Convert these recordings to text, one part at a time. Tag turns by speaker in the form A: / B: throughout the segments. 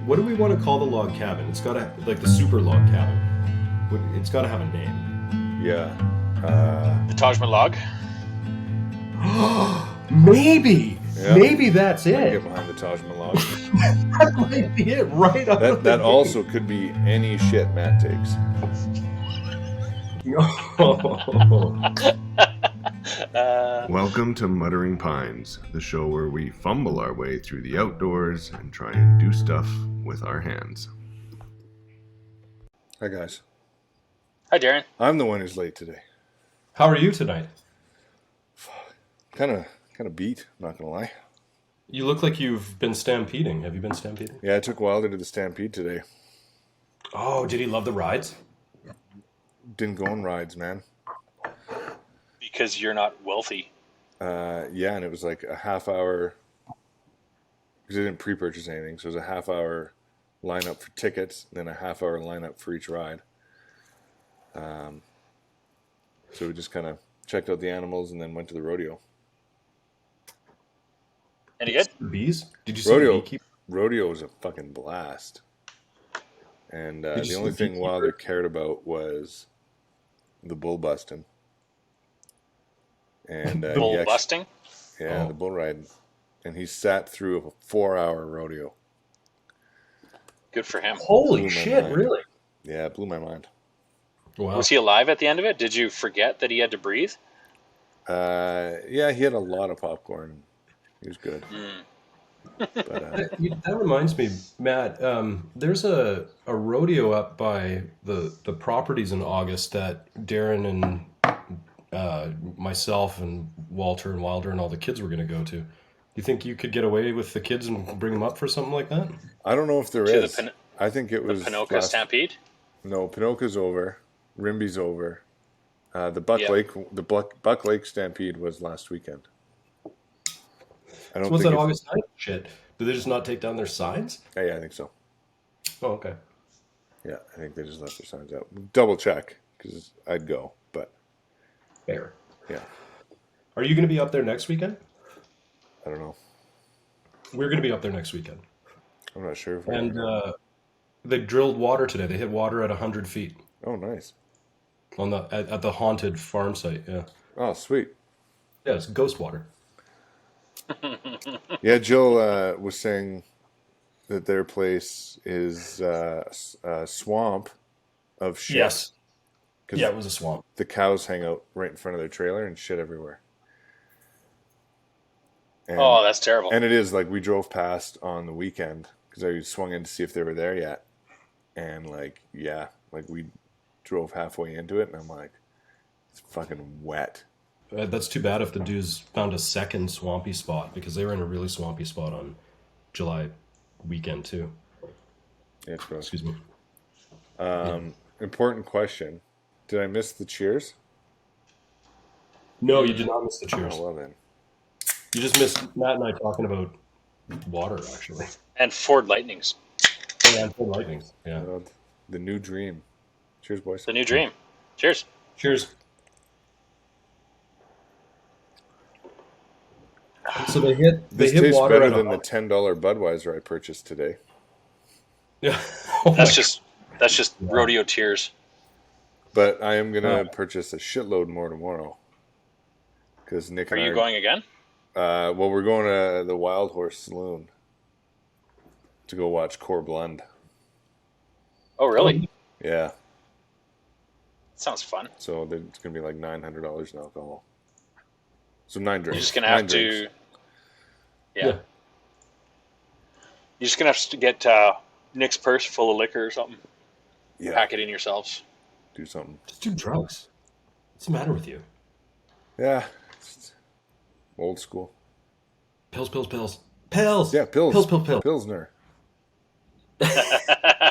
A: What do we want to call the log cabin? It's got to, like the super log cabin. It's got to have a name.
B: Yeah.
C: The Taj Mahal.
A: Maybe.
B: Yeah.
A: Maybe that's
B: I
A: it.
B: get behind the Taj Mahal.
A: That might be it, right?
B: That also could be any shit Matt takes. Welcome to Muttering Pines, the show where we fumble our way through the outdoors and try and do stuff with our hands. Hi guys.
C: Hi Darren.
B: I'm the one who's late today.
A: How are you tonight?
B: Kind of beat, not gonna lie.
A: You look like you've been stampeding. Have you been stampeding?
B: Yeah, I took Wilder to the Stampede today.
A: Oh, did he love the rides?
B: Didn't go on rides, man.
C: Because you're not wealthy.
B: Yeah, and it was like a half hour, because I didn't pre-purchase anything, so it was a half hour lineup for tickets, and then a half hour lineup for each ride. So we just kind of checked out the animals and then went to the rodeo.
C: Any good?
A: Bees? Did you see the beekeeper?
B: Rodeo was a fucking blast. And the only thing Wilder cared about was the bull busting. And
C: bull busting?
B: Yeah, the bull riding. And he sat through a 4-hour rodeo.
C: Good for him.
A: Holy shit, really?
B: Yeah, it blew my mind.
A: Wow.
C: Was he alive at the end of it? Did you forget that he had to breathe?
B: Yeah, he had a lot of popcorn. He was good. But,
A: that reminds me, Matt, there's a rodeo up by the properties in August that Darren and myself and Walter and Wilder and all the kids were going to go to. You think you could get away with the kids and bring them up for something like that?
B: I don't know if there is. I think it was
C: the Pinoca Stampede?
B: No, Pinoca's over. Rimby's over. The Buck Lake Stampede was last weekend. I don't
A: so was that August 9th? Shit. Did they just not take down their signs?
B: Yeah, I think so.
A: Oh, okay.
B: Yeah, I think they just left their signs out. Double check, because I'd go, but...
A: Fair.
B: Yeah.
A: Are you going to be up there next weekend?
B: I don't know.
A: We're going to be up there next weekend.
B: I'm not sure.
A: And they drilled water today. They hit water at 100 feet.
B: Oh, nice.
A: At the haunted farm site, yeah.
B: Oh, sweet.
A: Yeah, it's ghost water.
B: Yeah, Jill was saying that their place is a swamp of shit.
A: Yes. Yeah, it was a swamp.
B: The cows hang out right in front of their trailer and shit everywhere. And,
C: oh, that's terrible.
B: And it is, like, we drove past on the weekend because I swung in to see if they were there yet. And, like, yeah, like, we drove halfway into it, and I'm like, it's fucking wet.
A: That's too bad if the dudes found a second swampy spot, because they were in a really swampy spot on July weekend, too.
B: Yeah, it's gross.
A: Excuse me.
B: Important question. Did I miss the cheers?
A: No, you did not miss the cheers.
B: Oh, well then.
A: You just missed Matt and I talking about water, actually.
C: And Ford Lightnings.
A: Oh, and Ford Lightnings, yeah.
B: The new dream. Cheers, boys.
C: The new dream. Cheers.
A: Cheers. So they hit
B: tastes
A: water
B: better than the $10 Budweiser I purchased today.
A: Yeah.
C: That's just rodeo tears.
B: But I am gonna purchase a shitload more tomorrow. Because Nick and
C: Are you going again?
B: Well, we're going to the Wild Horse Saloon to go watch Core Blund.
C: Oh, really?
B: Yeah.
C: Sounds fun.
B: So it's gonna be like $900 in alcohol. So 9 drinks.
C: You're just gonna have to. Yeah. You're just gonna have to get Nick's purse full of liquor or something.
B: Yeah.
C: Pack it in yourselves.
B: Do something.
A: Just do drugs. What's the matter with you?
B: Yeah. It's old school.
A: Pills, pills, pills. Pills!
B: Yeah, pills.
A: Pills, pills, pills.
B: Pilsner.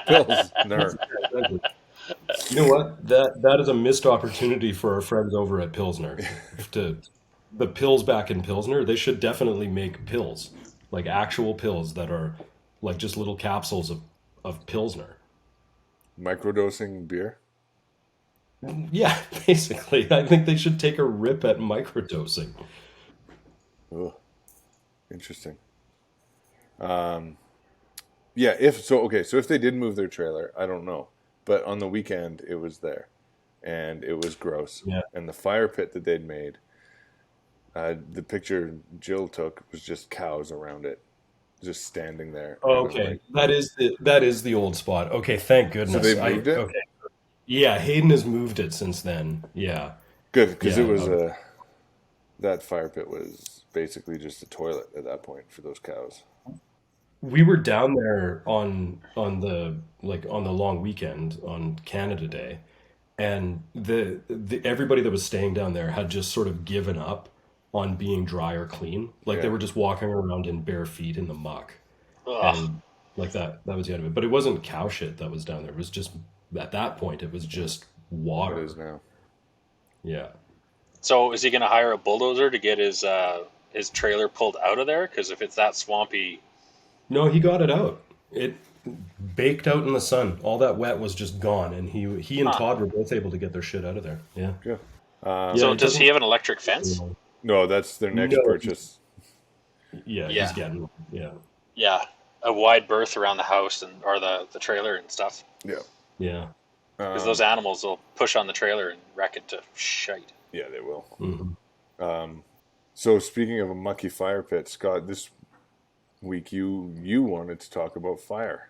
B: Pilsner.
A: You know what? That is a missed opportunity for our friends over at Pilsner. The pills back in Pilsner, they should definitely make pills. Like actual pills that are like just little capsules of Pilsner.
B: Microdosing beer?
A: Yeah, basically. I think they should take a rip at microdosing.
B: Oh, interesting. Yeah, if they did move their trailer, I don't know. But on the weekend, it was there. And it was gross.
A: Yeah.
B: And the fire pit that they'd made, the picture Jill took was just cows around it, just standing there.
A: Oh,
B: It was
A: okay,
B: like,
A: that is the old spot. Okay, thank
B: so
A: goodness.
B: they moved it?
A: Okay, yeah, Hayden has moved it since then. Yeah,
B: Good, because
A: yeah.
B: it was that fire pit was basically just a toilet at that point for those cows.
A: We were down there on the long weekend on Canada Day, and the everybody that was staying down there had just sort of given up on being dry or clean. Like they
B: Yeah.
A: were just walking around in bare feet in the muck,
C: Ugh.
A: and like that was the end of it. But it wasn't cow shit that was down there. It was just at that point it was just
B: It
A: water.
B: is now.
A: Yeah.
C: So is he going to hire a bulldozer to get his trailer pulled out of there? Because if it's that swampy,
A: No, he got it out. It baked out in the sun. All that wet was just gone, and he and
C: huh?
A: Todd were both able to get their shit out of there. Yeah.
B: Good.
A: Yeah,
C: So
A: it
C: does he
A: doesn't.
C: have an electric fence?
B: No, that's their next
A: No.
B: purchase.
A: Yeah, he's
C: Yeah,
A: getting. Yeah,
C: yeah, a wide berth around the house and or the trailer and stuff.
B: Yeah.
A: yeah.
C: Because those animals will push on the trailer and wreck it to shite.
B: Yeah, they will.
A: Hmm.
B: So speaking of a mucky fire pit, Scott, this week you wanted to talk about fire.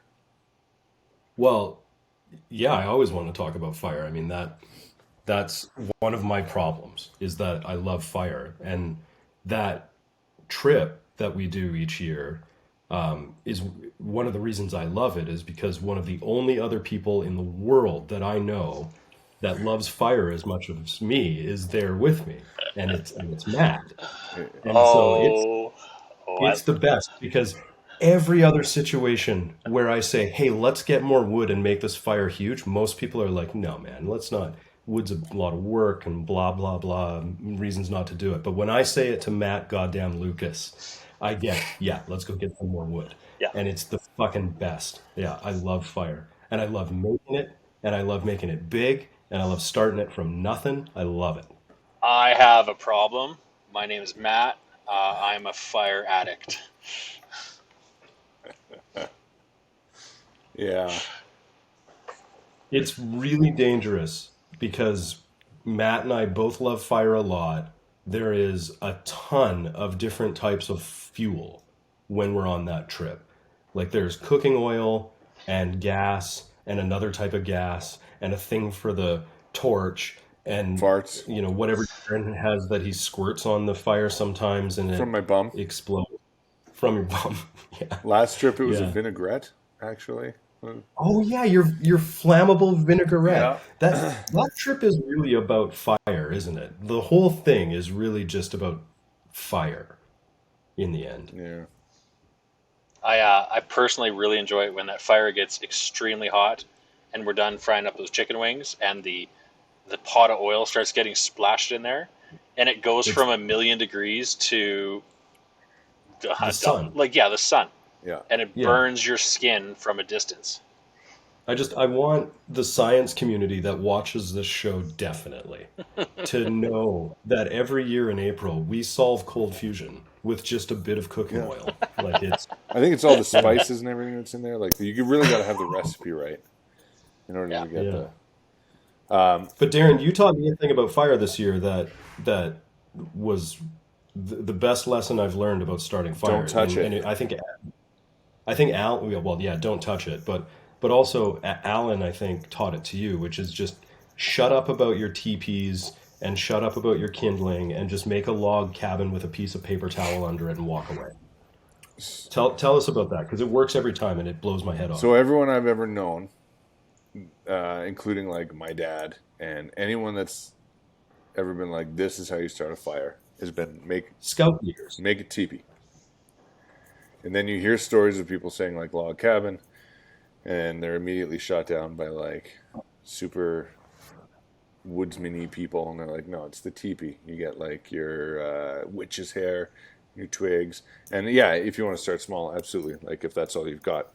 A: Well, yeah, I always want to talk about fire. I mean that's one of my problems is that I love fire, and that trip that we do each year is one of the reasons I love it is because one of the only other people in the world that I know that loves fire as much as me is there with me, and it's Matt, and so
C: Oh,
A: it's the best because every other situation where I say, "Hey, let's get more wood and make this fire huge," most people are like, "No, man, let's not. Wood's a lot of work and blah blah blah, reasons not to do it." But when I say it to Matt goddamn Lucas, I get, "Yeah, let's go get some more wood."
C: yeah.
A: And it's the fucking best. Yeah, I love fire. And I love making it, and I love making it big, and I love starting it from nothing. I love it.
C: I have a problem. My name is Matt. I'm a fire addict.
B: Yeah.
A: It's really dangerous because Matt and I both love fire a lot. There is a ton of different types of fuel when we're on that trip. Like there's cooking oil and gas and another type of gas and a thing for the torch and
B: Farts
A: whatever Darren has that he squirts on the fire sometimes and
B: from
A: it
B: my bum.
A: explodes from your bum. Yeah.
B: Last trip it was a
A: Yeah.
B: vinaigrette, actually.
A: Oh yeah, your flammable
B: Yeah.
A: vinaigrette. That trip is really about fire, isn't it? The whole thing is really just about fire in the end.
B: Yeah.
C: I personally really enjoy it when that fire gets extremely hot, and we're done frying up those chicken wings, and the pot of oil starts getting splashed in there, and it goes
A: It's
C: from 1,000,000 degrees to
A: the sun.
C: like yeah, the sun,
B: Yeah.
C: and it
A: Yeah.
C: burns your skin from a distance.
A: I want the science community that watches this show definitely to know that every year in April we solve cold fusion with just a bit of cooking
B: Yeah.
A: oil. Like it's
B: I think it's all the spices and everything that's in there. Like you really got to have the recipe right in order
C: Yeah.
B: to get
A: yeah.
B: the.
A: But Darren, you taught me a thing about fire this year that was the best lesson I've learned about starting fire.
B: Don't touch it.
A: And I think Al. Well, yeah, don't touch it. But also Alan, I think, taught it to you, which is just shut up about your teepees and shut up about your kindling and just make a log cabin with a piece of paper towel under it and walk away. Tell us about that because it works every time and it blows my head off.
B: So everyone I've ever known, including like my dad and anyone that's ever been like, "This is how you start a fire," has been
A: Scout leaders.
B: make a teepee. And then you hear stories of people saying like log cabin, and they're immediately shot down by like super woodsman-y people, and they're like, "No, it's the teepee. You get like your witch's hair, your twigs, and yeah, if you want to start small, absolutely. Like if that's all you've got,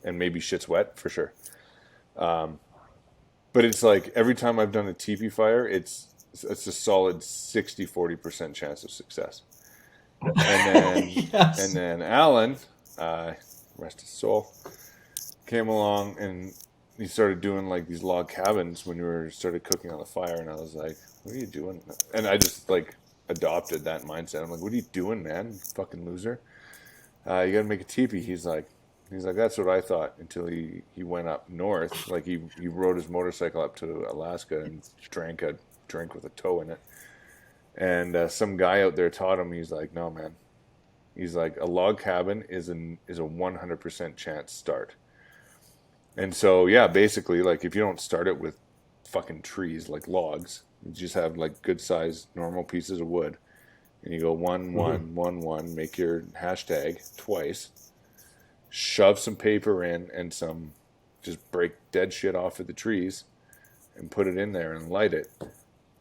B: and maybe shit's wet for sure." But it's like every time I've done a teepee fire, it's a solid 60-40% chance of success. And then
A: Yes.
B: and then Alan, rest his soul, came along and he started doing like these log cabins when we started cooking on the fire, and I was like, "What are you doing?" And I just like adopted that mindset. I'm like, "What are you doing, man? Fucking loser! You got to make a teepee." He's like, "That's what I thought." Until he went up north, like he rode his motorcycle up to Alaska and drank a drink with a toe in it. And some guy out there taught him. He's like, "No, man." He's like, "A log cabin is a 100% chance start." And so, yeah, basically, like if you don't start it with fucking trees like logs, you just have like good sized normal pieces of wood, and you go one, one, one, one, make your hashtag twice, shove some paper in and some, just break dead shit off of the trees, and put it in there and light it.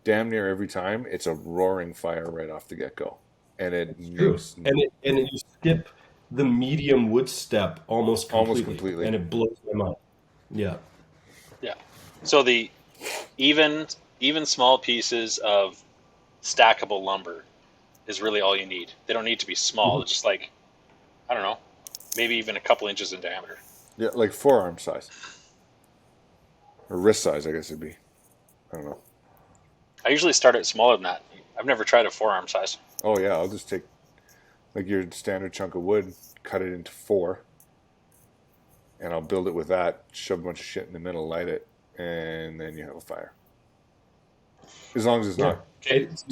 B: Damn near every time, it's a roaring fire right off the get go, and it
A: True.
B: makes
A: And you skip the medium wood step almost
B: almost
A: completely,
B: completely.
A: and it blows my mind. Yeah.
C: Yeah. So the even small pieces of stackable lumber is really all you need. They don't need to be small. It's just like, I don't know, maybe even a couple inches in diameter.
B: Yeah, like forearm size or wrist size, I guess it'd be. I don't know.
C: I usually start it smaller than that. I've never tried a forearm size.
B: Oh yeah, I'll just take like your standard chunk of wood, cut it into 4, and I'll build it with that. Shove a bunch of shit in the middle, light it, and then you have a fire. As long as it's not
A: It's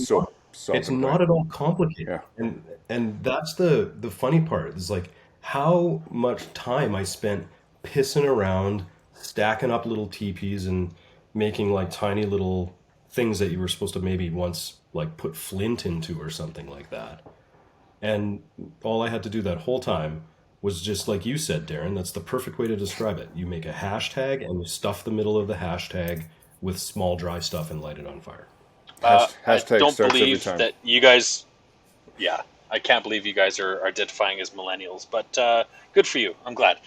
B: so
A: it's not at all complicated.
B: Yeah.
A: And that's the funny part. Is like how much time I spent pissing around, stacking up little teepees and making like tiny little things that you were supposed to maybe once like put flint into or something like that. And all I had to do that whole time was just like you said, Darren, that's the perfect way to describe it. You make a hashtag and you stuff the middle of the hashtag with small dry stuff and light it on fire.
B: Hashtag
C: I don't
B: starts every
C: believe
B: time.
C: that you guys. Yeah, I can't believe you guys are identifying as millennials, but good for you. I'm glad.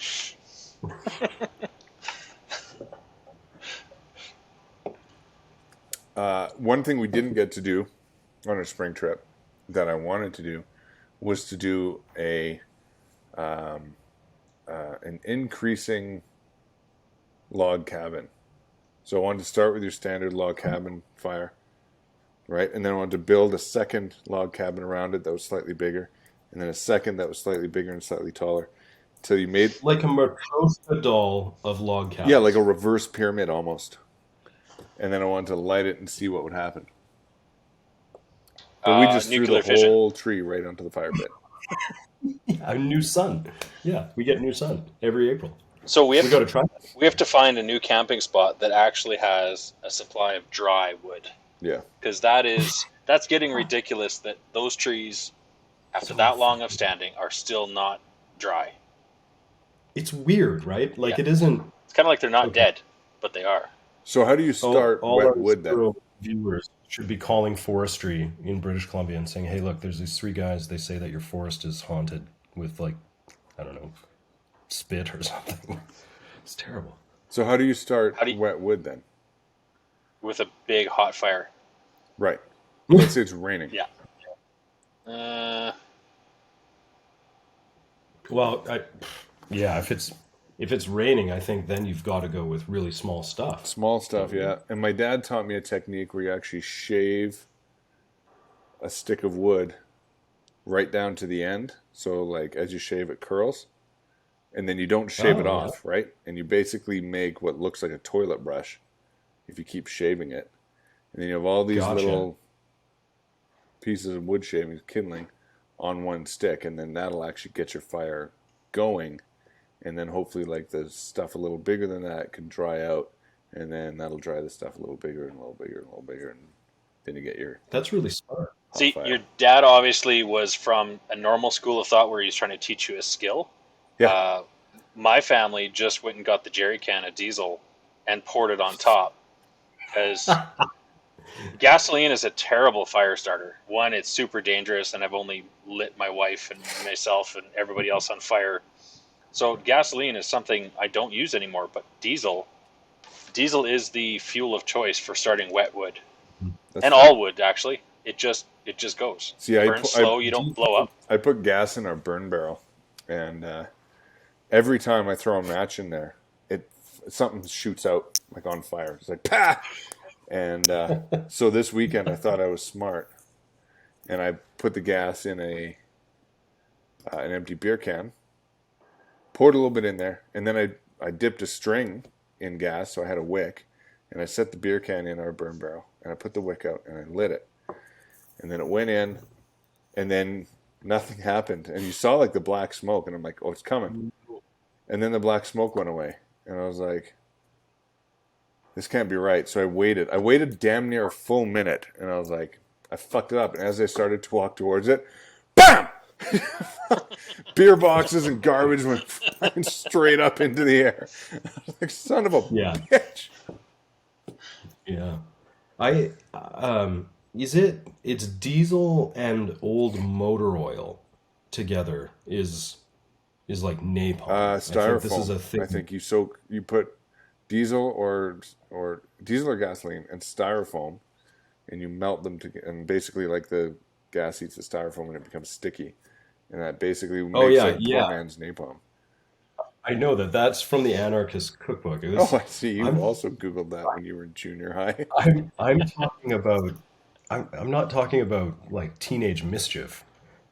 B: One thing we didn't get to do on our spring trip that I wanted to do was to do an increasing log cabin. So I wanted to start with your standard log cabin fire, right? And then I wanted to build a second log cabin around it that was slightly bigger, and then a second that was slightly bigger and slightly taller. Until you made
A: Like a Matryoshka doll of log cabins.
B: yeah, like a reverse pyramid almost. And then I wanted to light it and see what would happen. But we just threw the whole tree right onto the fire pit.
A: A new sun. Yeah, we get new sun every April.
C: So we
A: got to try that.
C: We have to find a new camping spot that actually has a supply of dry wood.
B: Yeah.
C: Because that's getting ridiculous that those trees, after that long of standing, are still not dry.
A: It's weird, right? Like
C: Yeah.
A: it isn't.
C: It's kind of like they're not dead, but they are.
B: So how do you start
A: all
B: wet
A: our
B: wood then?
A: viewers should be calling forestry in British Columbia and saying, "Hey, look, there's these 3 guys. They say that your forest is haunted with like, I don't know, spit or something." It's terrible.
B: So how do you start wet wood then?
C: With a big hot fire.
B: Right. Let's say it's raining.
C: Yeah.
A: Well, if it's raining, I think then you've got to go with really small stuff.
B: Small stuff, yeah. And my dad taught me a technique where you actually shave a stick of wood right down to the end. So like as you shave it curls. And then you don't shave it off, right? And you basically make what looks like a toilet brush if you keep shaving it. And then you have all these little pieces of wood shavings, kindling, on one stick. And then that'll actually get your fire going. And then hopefully like the stuff a little bigger than that can dry out. And then that'll dry the stuff a little bigger and a little bigger and a little bigger. And then you get your...
A: That's really smart.
C: See, your dad obviously was from a normal school of thought where he's trying to teach you a skill.
B: Yeah.
C: My family just went and got the jerry can of diesel and poured it on top because gasoline is a terrible fire starter. One, it's super dangerous, and I've only lit my wife and myself and everybody else on fire. So gasoline is something I don't use anymore, but diesel is the fuel of choice for starting wet wood. All wood, actually. It just goes.
B: See,
C: Burns slow, you don't blow up.
B: I put gas in our burn barrel, and every time I throw a match in there, something shoots out like on fire. It's like pa. And so this weekend, I thought I was smart, and I put the gas in an empty beer can, poured a little bit in there, and then I dipped a string in gas, so I had a wick, and I set the beer can in our burn barrel, and I put the wick out, and I lit it, and then it went in, and then nothing happened, and you saw like the black smoke, and I'm like, oh, it's coming, and then the black smoke went away, and I was like, this can't be right. So I waited damn near a full minute, and I was like, I fucked it up, and as I started to walk towards it, BAM! Beer boxes and garbage went flying straight up into the air. I was like, son of a bitch.
A: Yeah. It's diesel and old motor oil together is like napalm.
B: Styrofoam.
A: I think this is a thing.
B: I think you put diesel or gasoline and styrofoam, and you melt them together, and basically like the gas eats the styrofoam and it becomes sticky, and that basically makes like poor man's napalm.
A: I know that's from the Anarchist Cookbook.
B: I see. You also Googled that when you were in junior high.
A: I'm talking about. I'm not talking about like teenage mischief.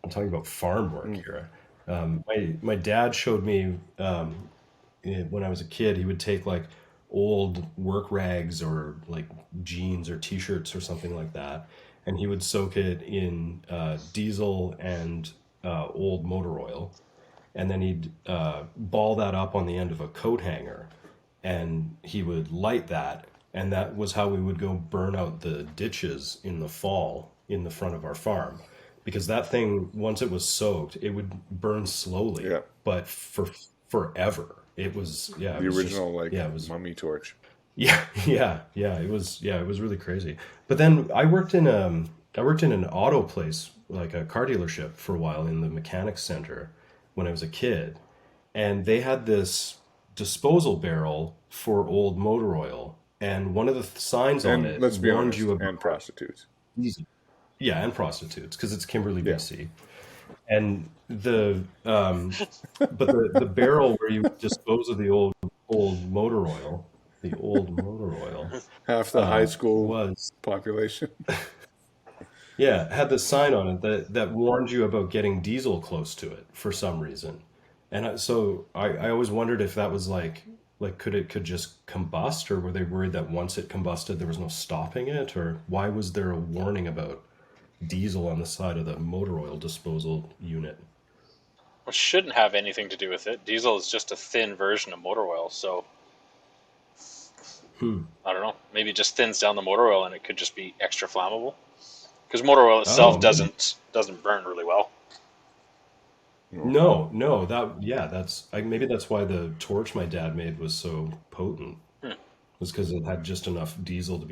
A: I'm talking about farm work here. My dad showed me when I was a kid. He would take like old work rags or like jeans or t-shirts or something like that, and he would soak it in diesel and old motor oil, and then he'd ball that up on the end of a coat hanger, and he would light that, and that was how we would go burn out the ditches in the fall in the front of our farm, because that thing, once it was soaked, it would burn slowly, but for forever. It was
B: the original
A: it was
B: mummy torch.
A: It was really crazy. But then I worked in an auto place, like a car dealership, for a while in the mechanics center when I was a kid, and they had this disposal barrel for old motor oil, and one of the signs on it
B: let's be
A: warned
B: honest,
A: you about
B: and prostitutes.
A: and prostitutes, because it's Kimberly, BC. And but the barrel where you dispose of the old motor oil,
B: half the high school
A: was
B: population.
A: had this sign on it that warned you about getting diesel close to it for some reason. And I always wondered if that was like could just combust, or were they worried that once it combusted there was no stopping it, or why was there a warning about diesel on the side of the motor oil disposal unit?
C: It shouldn't have anything to do with it. Diesel is just a thin version of motor oil, so I don't know. Maybe it just thins down the motor oil, and it could just be extra flammable. Because motor oil itself doesn't burn really well.
A: No, maybe that's why the torch my dad made was so potent. Was because it had just enough diesel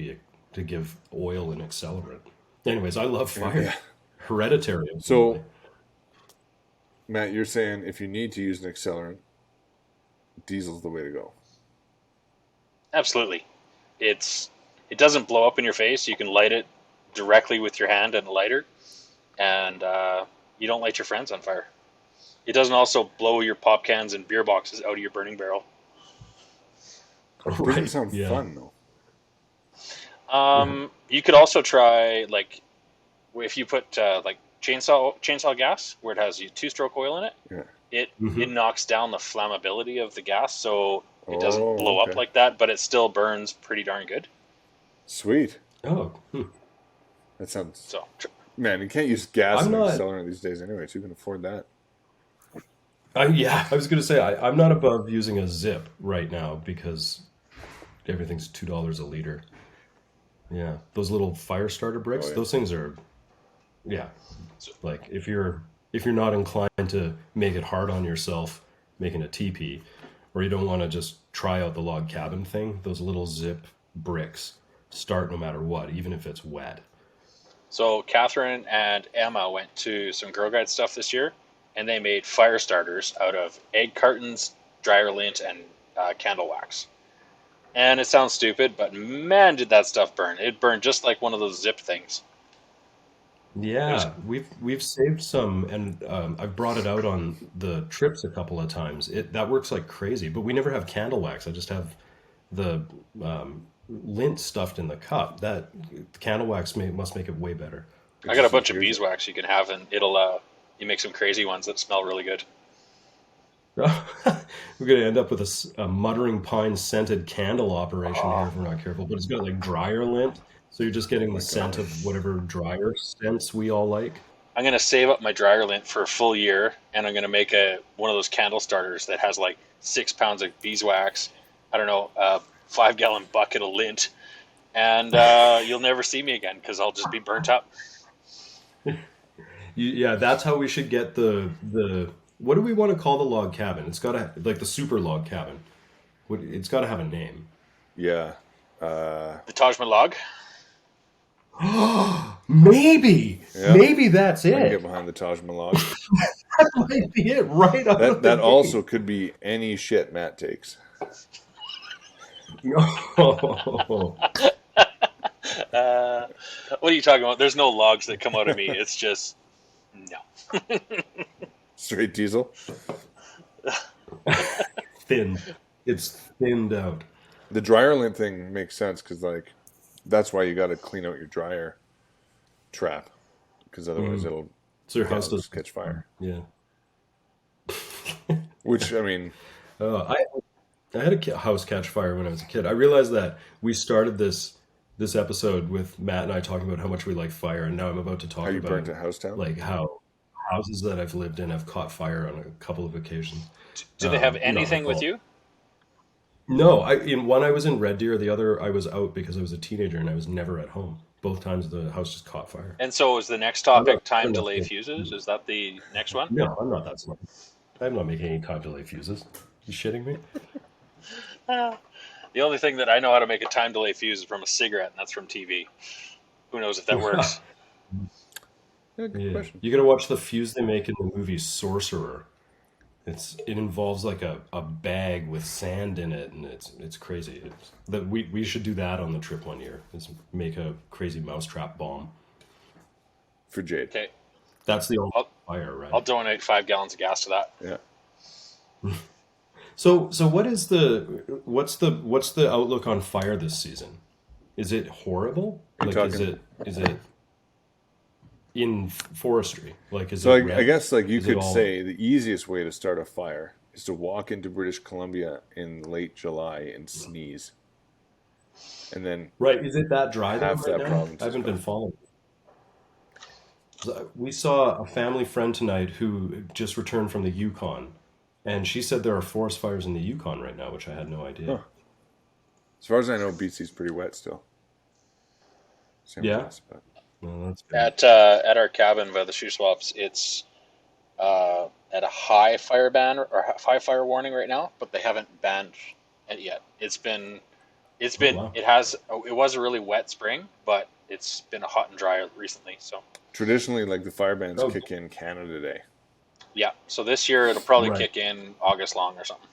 A: to give oil an accelerant. Anyways, I love fire.
B: Yeah.
A: Hereditary.
B: So, Matt, you're saying if you need to use an accelerant, diesel's the way to go.
C: Absolutely. It doesn't blow up in your face. You can light it directly with your hand and a lighter, and you don't light your friends on fire. It doesn't also blow your pop cans and beer boxes out of your burning barrel.
B: It doesn't sound fun, though.
C: You could also try, like, if you put like chainsaw gas, where it has two-stroke oil in it. It knocks down the flammability of the gas, so it doesn't blow up like that, but it still burns pretty darn good.
B: Sweet. That sounds. Man, you can't use gas in an accelerant these days anyway, so you can afford that.
A: I was going to say I'm not above using a zip right now because everything's $2 a liter. Yeah, those little fire starter bricks, those things are, like if you're not inclined to make it hard on yourself making a teepee, or you don't want to just try out the log cabin thing, those little zip bricks start no matter what, even if it's wet.
C: So Catherine and Emma went to some Girl Guide stuff this year, and they made fire starters out of egg cartons, dryer lint, and candle wax. And it sounds stupid, but man, did that stuff burn. It burned just like one of those zip things. It was
A: Yeah, we've saved some, and I've brought it out on the trips a couple of times. It that works like crazy, but we never have candle wax. I just have the lint stuffed in the cup. That candle wax must make it way better.
B: It
C: I got a
B: just
C: bunch of
B: adheres it.
C: beeswax you can have, and it'll you make some crazy ones that smell really good.
A: We're gonna end up with a Muttering Pines scented candle operation here
C: Oh,
A: if we're not careful. But it's got like dryer lint, so you're just
B: Oh
A: getting the
B: my
A: scent
B: god.
A: of whatever dryer scents we all like.
C: I'm gonna save up my dryer lint for a full year, and I'm gonna make a one of those candle starters that has like 6 pounds of beeswax. I don't know, 5 gallon bucket of lint, and you'll never see me again because I'll just be burnt up.
A: Yeah, that's how we should get the what do we want to call the log cabin? It's got to like the super log cabin. It's got to have a name.
B: Yeah. Uh,
C: The Taj Mahal.
A: Maybe,
B: yeah.
A: maybe that's
B: I can get
A: it.
B: behind the Taj Mahal.
A: That might be it right out of the
B: That also
A: gate.
B: could be any shit Matt takes.
A: Oh,
C: Uh, what are you talking about? There's no logs that come out of me. It's just no.
B: Straight diesel.
A: thin. It's thinned out.
B: The dryer lint thing makes sense because like that's why you got to clean out your dryer trap because otherwise
A: Mm.
B: it'll
A: So your house does.
B: catch fire.
A: Yeah.
B: Which I mean,
A: I had a house catch fire when I was a kid. I realized that we started this episode with Matt and I talking about how much we like fire, and now I'm about to
B: how
A: talk
B: you burnt
A: about
B: a house down?
A: like how houses that I've lived in have caught fire on a couple of occasions.
C: Do they have
A: Not my
C: anything with
A: fault.
C: you?
A: No, in one I was in Red Deer, the other I was out because I was a teenager and I was never at home. Both times the house just caught fire.
C: And so is the next
A: I'm
C: topic time
A: not
C: delay
A: smart.
C: fuses? Is that the next one?
A: No, I'm not that smart. I'm not making any time delay fuses. You shitting me?
C: The only thing that I know how to make a time delay fuse is from a cigarette, and that's from TV. Who knows if that works?
B: Yeah, good
A: Yeah,
B: question.
A: you gotta watch the fuse they make in the movie Sorcerer. It involves like a bag with sand in it, and it's crazy. We should do that on the trip one year. Is make a crazy mousetrap bomb.
B: For Jade.
C: Okay,
A: That's the ultimate
C: I'll
A: fire, right?
C: I'll donate 5 gallons of gas to that.
B: Yeah.
A: So what's the outlook on fire this season? Is it horrible?
B: Are you
A: Like
B: talking?
A: is it in forestry? Like is
B: So
A: it
B: I
A: red?
B: guess like you
A: Is it
B: could
A: all
B: say the easiest way to start a fire is to walk into British Columbia in late July and sneeze, and then
A: right? Is it that dry there
B: half
A: right
B: that
A: now?
B: province
A: I
B: is
A: haven't been
B: gone.
A: following. We saw a family friend tonight who just returned from the Yukon, and she said there are forest fires in the Yukon right now, which I had no idea.
B: Huh. As far as I know, BC's pretty wet still. Same with
A: Yeah,
B: us, but
A: well, that's good.
C: At our cabin by the shoe swaps, it's at a high fire ban or high fire warning right now, but they haven't banned it yet.
A: Oh wow.
C: It was a really wet spring, but it's been hot and dry recently. So
B: traditionally, like the fire bans
A: Oh,
B: kick in Canada Day.
C: yeah, so this year it'll probably
A: right.
C: kick in August long or something.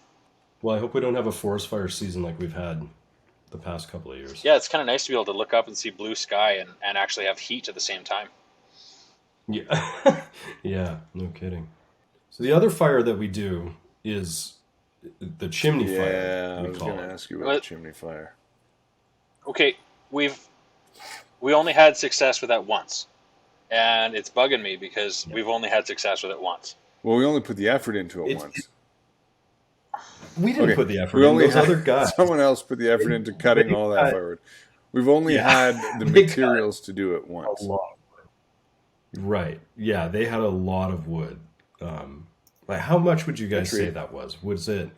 A: Well, I hope we don't have a forest fire season like we've had the past couple of years.
C: Yeah, it's kind of nice to be able to look up and see blue sky and actually have heat at the same time.
A: Yeah. Yeah, no kidding. So the other fire that we do is the chimney fire,
B: Yeah, I
A: we
B: was
A: call
B: going to
A: it.
B: ask you about the
C: But
B: chimney fire.
C: okay, we only had success with that once, and it's bugging me because
A: Yeah.
C: we've only had success with it once.
B: Well, we only put the effort into it
A: It's
B: once.
A: we didn't
B: Okay,
A: put the
B: we
A: effort in.
B: only
A: Those
B: had
A: other guys,
B: someone else put the effort
A: they,
B: into cutting
A: they
B: all that
A: got
B: firewood. We've only
A: yeah,
B: had the
A: they got
B: materials to do it
A: a
B: once.
A: lot. Right. Yeah, they had a lot of wood. Like how much would you
B: A
A: guys say
B: tree.
A: that was? Was it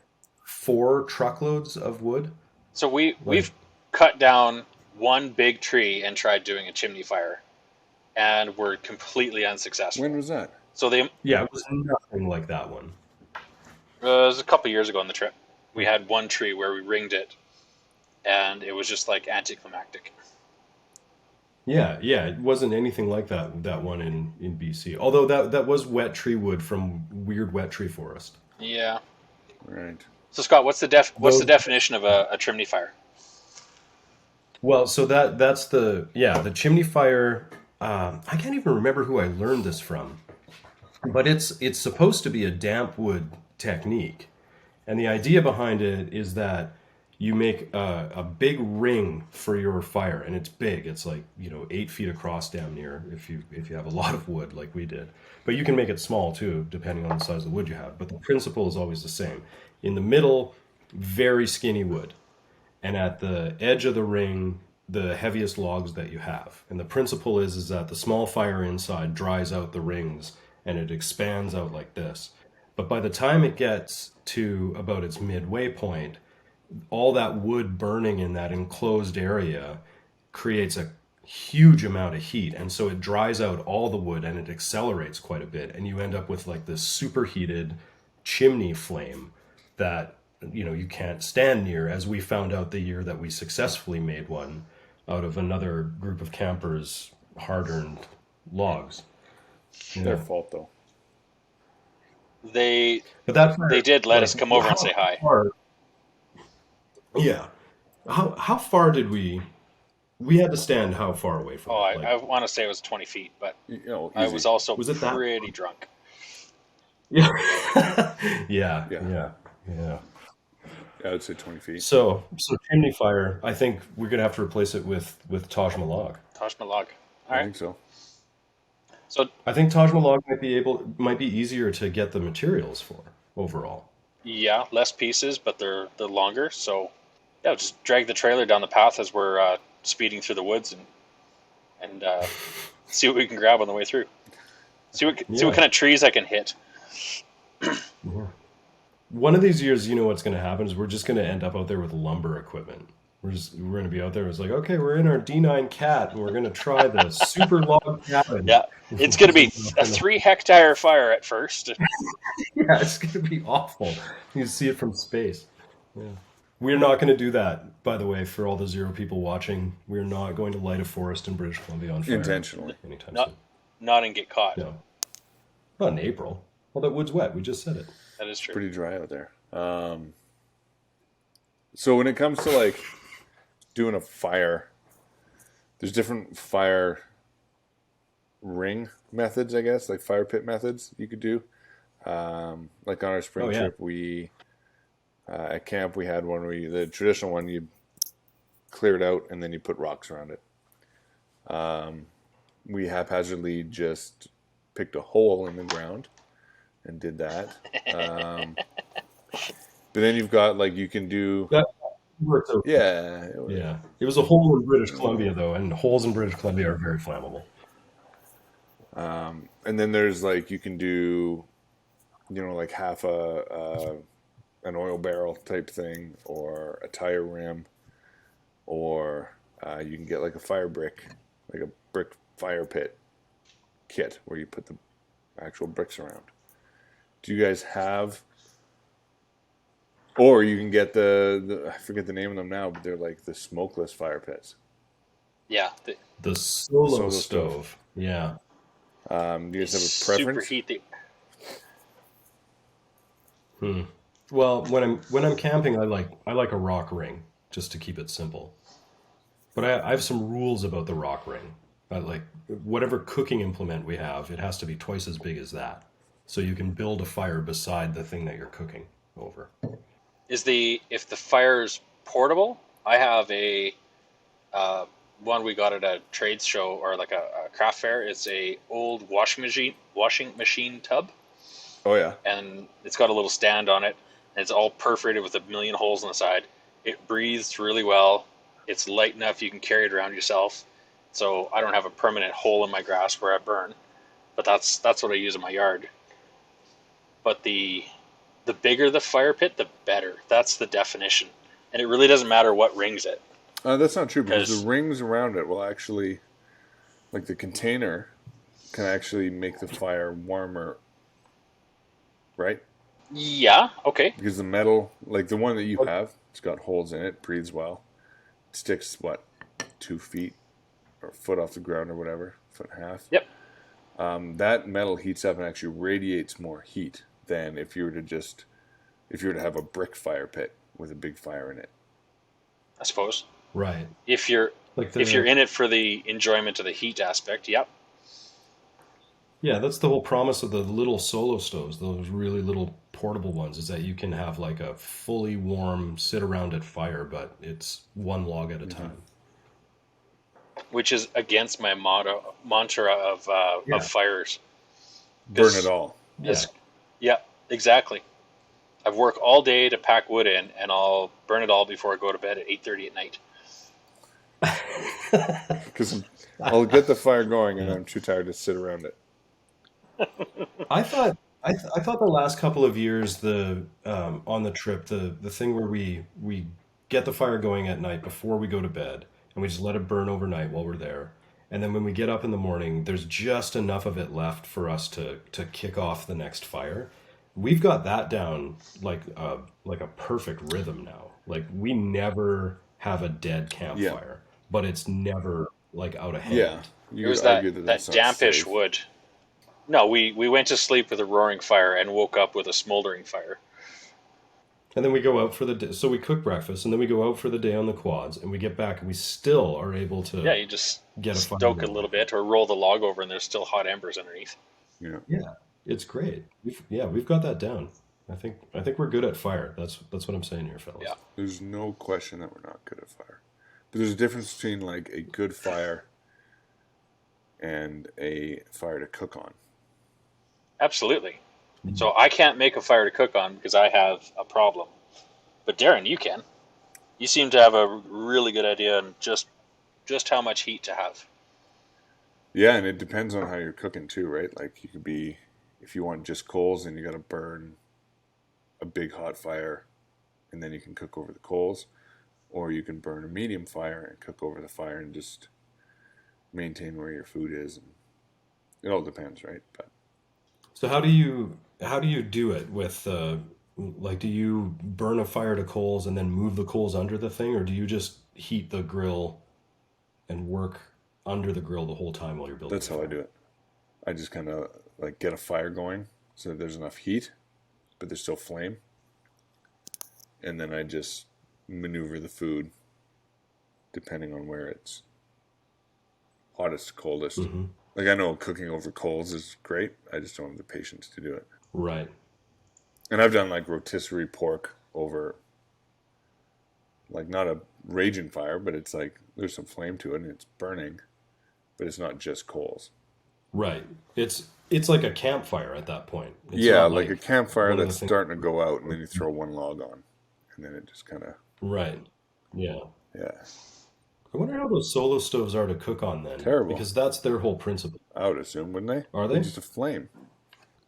A: 4 truckloads of wood?
C: So we've
A: Like
C: cut down one big tree and tried doing a chimney fire, and we're completely
B: When
C: unsuccessful.
B: was that?
C: So
A: yeah, it was nothing like that one.
C: it was a couple years ago on the trip. We had one tree where we ringed it, and it was just like anticlimactic.
A: Yeah, yeah, it wasn't anything like that one in BC. Although that was wet tree wood from weird wet tree forest.
C: Yeah.
B: Right.
C: So Scott, what's the
A: Those
C: definition of a chimney fire?
A: well, so that's the chimney fire I can't even remember who I learned this from, but it's supposed to be a damp wood technique. And the idea behind it is that you make a big ring for your fire, and it's big. It's like 8 feet across, damn near. If you have a lot of wood like we did, but you can make it small too, depending on the size of the wood you have. But the principle is always the same. In the middle, very skinny wood, and at the edge of the ring, the heaviest logs that you have. And the principle is that the small fire inside dries out the rings, and it expands out like this. But by the time it gets to about its midway point, all that wood burning in that enclosed area creates a huge amount of heat, and so it dries out all the wood and it accelerates quite a bit, and you end up with like this superheated chimney flame that you can't stand near, as we found out the year that we successfully made one out of another group of campers hard-earned logs.
B: Their
A: Yeah.
B: fault though.
C: They
A: But that
C: they
A: fire,
C: did let
A: like,
C: us come over and
A: how
C: say hi.
A: far? Yeah. How far did we had to stand how far away from
C: Oh,
A: it?
C: I
A: Like,
C: want to say it was 20 feet, but I was
B: Easy.
C: also
A: was it that?
C: pretty drunk.
A: Yeah. Yeah,
B: Yeah.
A: yeah, yeah.
B: I would say 20 feet.
A: So Chimney Fire, I think we're gonna have to replace it with Taj Malag.
C: Taj Malag. All
B: I
C: right.
B: think so.
C: So
A: I think Taj Malag might be easier to get the materials for overall.
C: yeah, less pieces, but they're longer. So yeah, just drag the trailer down the path as we're speeding through the woods and see what we can grab on the way through. See what
A: Yeah.
C: kind of trees I can hit.
A: Yeah. One of these years, what's going to happen is we're just going to end up out there with lumber equipment. We're going to be out there. It's like, okay, we're in our D9 cat, and we're going to try the super log cabin.
C: Yeah, it's going to be a 3 hectare fire at first.
A: Yeah, it's going to be awful. You see it from space. Yeah. We're not going to do that, by the way, for all the zero people watching. We're not going to light a forest in British Columbia on fire
B: Intentionally.
A: anytime
C: Not
A: soon.
C: not and get caught.
A: No, not in April. Well, that wood's wet. We just said it.
C: That is true.
B: Pretty dry out there. So when it comes to like doing a fire, there's different fire ring methods, I guess, like fire pit methods you could do. Like on our spring
A: Oh, yeah.
B: trip, we at camp we had one where the traditional one you clear it out and then you put rocks around it. We haphazardly just picked a hole in the ground and did that. But then you've got like you can do
A: That worked out.
B: yeah
A: Yeah. It was a hole in British Columbia, though, and holes in British Columbia are very flammable.
B: and then there's like you can do like half an oil barrel type thing or a tire rim or you can get like a fire brick, like a brick fire pit kit where you put the actual bricks around. Do you guys have? Or you can get the I forget the name of them now, but they're like the smokeless fire pits.
C: Yeah,
A: The solo
B: Solo
A: stove. Yeah.
B: Do you guys have a preference?
C: superheat the.
A: Well, when I'm camping, I like a rock ring just to keep it simple. But I have some rules about the rock ring. I like whatever cooking implement we have, it has to be twice as big as that, so you can build a fire beside the thing that you're cooking over.
C: If the fire's portable, I have a one we got at a trades show or like a craft fair. It's a old washing machine tub,
B: Oh yeah.
C: and it's got a little stand on it. And it's all perforated with a million holes on the side. It breathes really well. It's light enough you can carry it around yourself. So I don't have a permanent hole in my grass where I burn. But that's what I use in my yard. But the bigger the fire pit, the better. That's the definition. And it really doesn't matter what rings it.
B: That's not true because
C: Because
B: the rings around it will actually, like the container, can actually make the fire warmer, right?
C: yeah, okay.
B: Because the metal, like the one that you have, it's got holes in it, breathes well. It sticks, what, 2 feet or a foot off the ground or whatever, foot and a half.
C: Yep.
B: That metal heats up and actually radiates more heat than if you were to have a brick fire pit with a big fire in it.
C: I suppose.
A: Right.
C: If you're
A: Like
C: If you're
A: the
C: in it for the enjoyment of the heat aspect, yep.
A: Yeah, that's the whole promise of the little solo stoves, those really little portable ones, is that you can have like a fully warm sit around at fire, but it's one log at a
B: Hmm.
A: time.
C: Which is against my mantra of
A: Yeah.
C: fires.
B: Burn it
C: Because
B: all.
A: Yeah.
C: as yeah, exactly. I've worked all day to pack wood in, and I'll burn it all before I go to bed at 8:30 at night.
B: Because I'll get the fire going and
A: Yeah.
B: I'm too tired to sit around it.
A: I thought I thought the last couple of years the on the trip the thing where we get the fire going at night before we go to bed and we just let it burn overnight while we're there. And then when we get up in the morning, there's just enough of it left for us to kick off the next fire. We've got that down like a perfect rhythm now. Like we never have a dead
B: Yeah.
A: campfire, but it's never like out of
B: Yeah.
A: hand.
B: You
C: It was
B: could argue that that's
C: that
B: not
C: dampish
B: safe.
C: wood. No, we went to sleep with a roaring fire and woke up with a smoldering fire.
A: And then we go out for the day. So we cook breakfast, and then we go out for the day on the quads, and we get back, and we still are able
C: Yeah,
A: to
C: you just
A: get a fire
C: stoke a little
A: going.
C: bit or roll the log over, and there's still hot embers underneath.
B: Yeah.
A: Yeah, it's great. We've got that down. I think we're good at fire. That's what I'm saying here, fellas.
C: Yeah,
B: There's no question that we're not good at fire. But there's a difference between like a good fire and a fire to cook on.
C: absolutely.
A: Mm.
C: So I can't make a fire to cook on because I have a problem. But Darren, you can. You seem to have a really good idea on just how much heat to have.
B: Yeah, and it depends on how you're cooking too, right? Like you could be, if you want just coals, then you got to burn a big hot fire, and then you can cook over the coals, or you can burn a medium fire and cook over the fire and just maintain where your food is. And it all depends, right? But
A: So how do you do it with like do you burn a fire to coals and then move the coals under the thing, or do you just heat the grill and work under the grill the whole time while you're building
B: that's
A: the
B: how I do
A: fire?
B: it. I just kind of like get a fire going so that there's enough heat, but there's still flame, and then I just maneuver the food depending on where it's hottest, coldest.
A: Hmm.
B: Like I know cooking over coals is great. I just don't have the patience to do it.
A: Right.
B: And I've done like rotisserie pork over like not a raging fire, but it's like there's some flame to it and it's burning, but it's not just coals.
A: Right. It's like a campfire at that point. It's
B: Yeah,
A: not
B: like a
A: like
B: campfire
A: one of the
B: that's
A: things.
B: starting to go out and then you throw one log on and then it just kind of,
A: Right. Yeah.
B: yeah,
A: I wonder how those solo stoves are to cook on then,
B: terrible.
A: because that's their whole principle.
B: I would assume, wouldn't they?
A: Are
B: They're
A: they?
B: just a flame.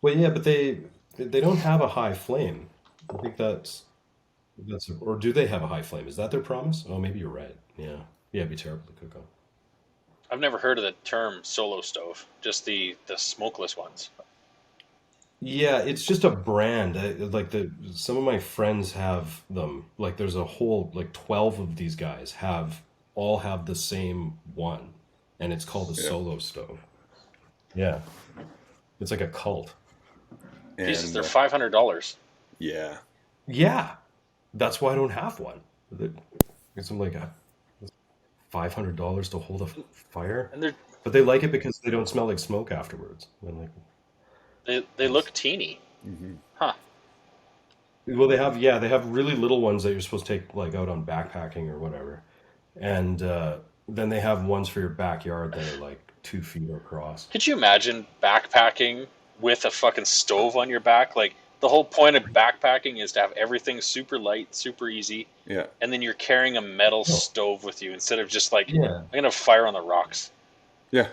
A: Well, yeah, but they don't have a high flame. I think that's or do they have a high flame? Is that their promise? Oh, maybe you're right. Yeah. Yeah, it'd be terrible to cook on.
C: I've never heard of the term solo stove, just the smokeless ones.
A: Yeah, it's just a brand. Like some of my friends have them. Like there's a whole like 12 of these guys have the same one, and it's called a
B: Yeah.
A: solo stove. Yeah, it's like a cult.
C: Jesus,
B: And
C: they're $500.
B: yeah,
A: Yeah, that's why I don't have one. It's I'm like $500 to hold a fire,
C: And
A: but they like it because they don't smell like smoke afterwards. I'm like,
C: they
A: nice.
C: look teeny.
B: hmm,
C: Huh.
A: Well, they have really little ones that you're supposed to take like out on backpacking or whatever, and then they have ones for your backyard that are like 2 feet across.
C: Could you imagine backpacking with a fucking stove on your back? Like the whole point of backpacking is to have everything super light, super easy,
B: yeah,
C: and then you're carrying a metal
A: Oh,
C: stove with you instead of just like
A: yeah,
C: I'm gonna have fire on the rocks.
B: yeah.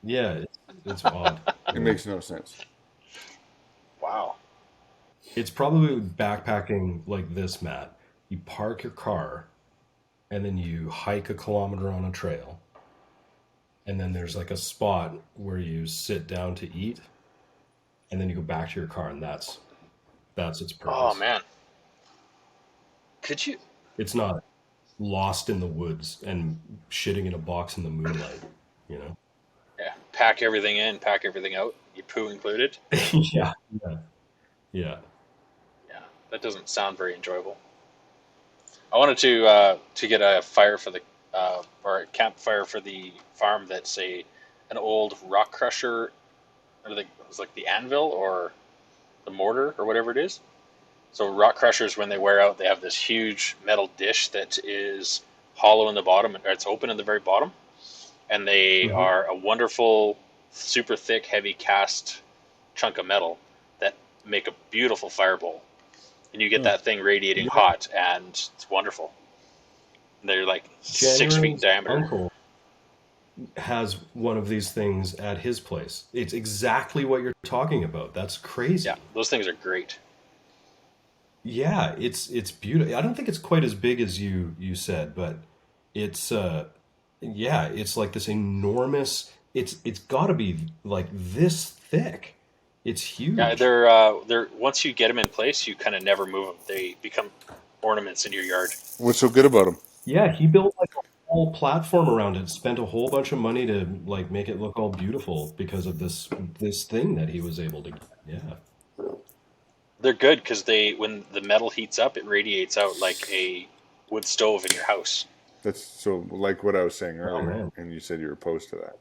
A: yeah, it's odd.
B: It
A: Yeah.
B: makes no sense.
C: Wow.
A: It's probably backpacking like this, Matt. You park your car and then you hike a kilometer on a trail, and then there's like a spot where you sit down to eat, and then you go back to your car, and that's its
C: Oh
A: purpose.
C: man. Could you?
A: It's not lost in the woods and shitting in a box in the moonlight, you know?
C: Yeah. Pack everything in, pack everything out. You poo included.
A: Yeah, yeah, yeah.
C: Yeah. That doesn't sound very enjoyable. I wanted to get a fire for the or a campfire for the farm that's an old rock crusher, or it was like the anvil or the mortar or whatever it is. So rock crushers, when they wear out, they have this huge metal dish that is hollow in the bottom, or it's open in the very bottom, and they
A: Hmm.
C: are a wonderful, super thick, heavy cast chunk of metal that make a beautiful firebowl. And you get
B: Huh.
C: that thing radiating
A: Yeah.
C: hot, and it's wonderful. They're like 6 feet in
A: January's
C: diameter.
A: uncle has one of these things at his place. It's exactly what you're talking about. That's
C: Yeah,
A: crazy.
C: those things are great.
A: Yeah, it's beautiful. I don't think it's quite as big as you said, but it's yeah, it's like this enormous. It's got to be like this thick. It's
C: Yeah,
A: huge.
C: they're once you get them in place, you kind of never move them. They become ornaments in your yard.
B: What's so good about them?
A: Yeah, he built like a whole platform around it, spent a whole bunch of money to like make it look all beautiful because of this thing that he was able to get. Yeah.
C: They're good because when the metal heats up, it radiates out like a wood stove in your house.
B: That's so like what I was saying
A: Oh
B: earlier,
A: man.
B: and you said you were opposed to that.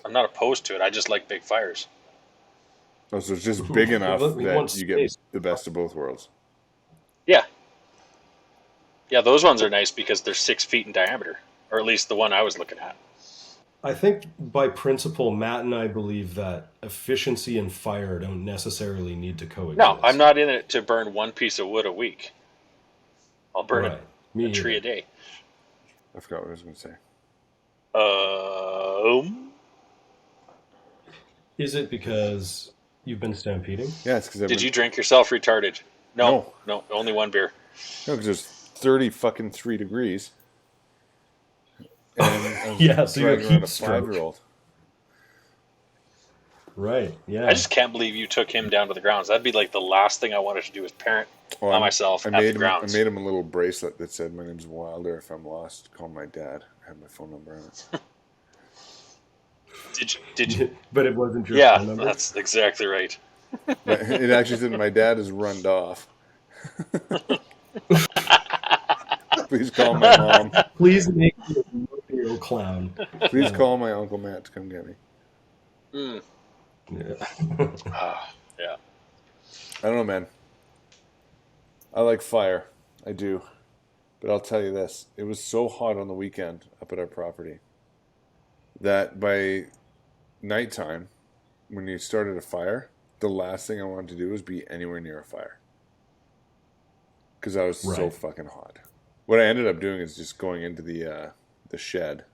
C: I'm not opposed to it. I just like big fires.
B: Oh, so it's just big enough
A: He
B: that
A: wants
B: you get
A: space.
B: the best of both worlds.
C: Yeah, yeah, those ones are nice because they're 6 feet in diameter, or at least the one I was looking at.
A: I think by principle, Matt and I believe that efficiency and fire don't necessarily need to
C: No, I'm
A: coexist.
C: not in it to burn one piece of wood a week. I'll burn
A: Right.
C: a
A: Me
C: tree a
A: either.
C: day.
B: I forgot what I was going to say.
C: Um,
A: Is it because you've been stampeding?
B: Yeah, it's because I've
C: did
B: been
C: you drink yourself retarded? No,
B: no,
C: no, only one beer.
B: no, because it's 30 fucking 3 degrees, and I was
A: Yeah, so you have
B: driving around
A: heat
B: a
A: stroke.
B: 5-year-old.
A: Right.
C: I
A: Yeah.
C: just can't believe you took him down to the grounds. That'd be like the last thing I wanted to do as parent
B: Oh,
C: by myself
B: I
C: at the
B: made him. I
C: grounds.
B: made him a little bracelet that said, "My name's Wilder. If I'm lost, call my dad." I had my phone number on it.
C: Did you?
A: But it wasn't your
C: Yeah,
A: phone number.
C: that's exactly right.
B: It actually said, "My dad is runned off. Please call my mom.
A: Please make me a rodeo clown.
B: Please call my Uncle Matt to come get me."
C: Mm.
A: Yeah.
C: Yeah.
B: I don't know, man. I like fire. I do. But I'll tell you this. It was so hot on the weekend up at our property that by nighttime, when you started a fire, the last thing I wanted to do was be anywhere near a fire. Because I was so
A: Right.
B: fucking hot. What I ended up doing is just going into the shed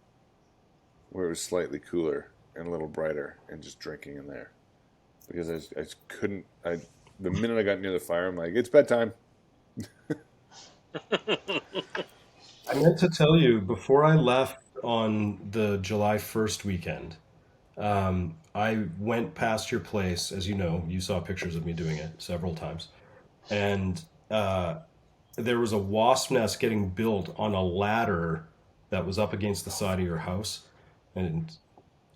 B: where it was slightly cooler and a little brighter and just drinking in there. Because I just couldn't. The minute I got near the fire, I'm like, it's bedtime.
A: I meant to tell you before I left on the July 1st weekend, I went past your place. As you know, you saw pictures of me doing it several times. And there was a wasp nest getting built on a ladder that was up against the side of your house.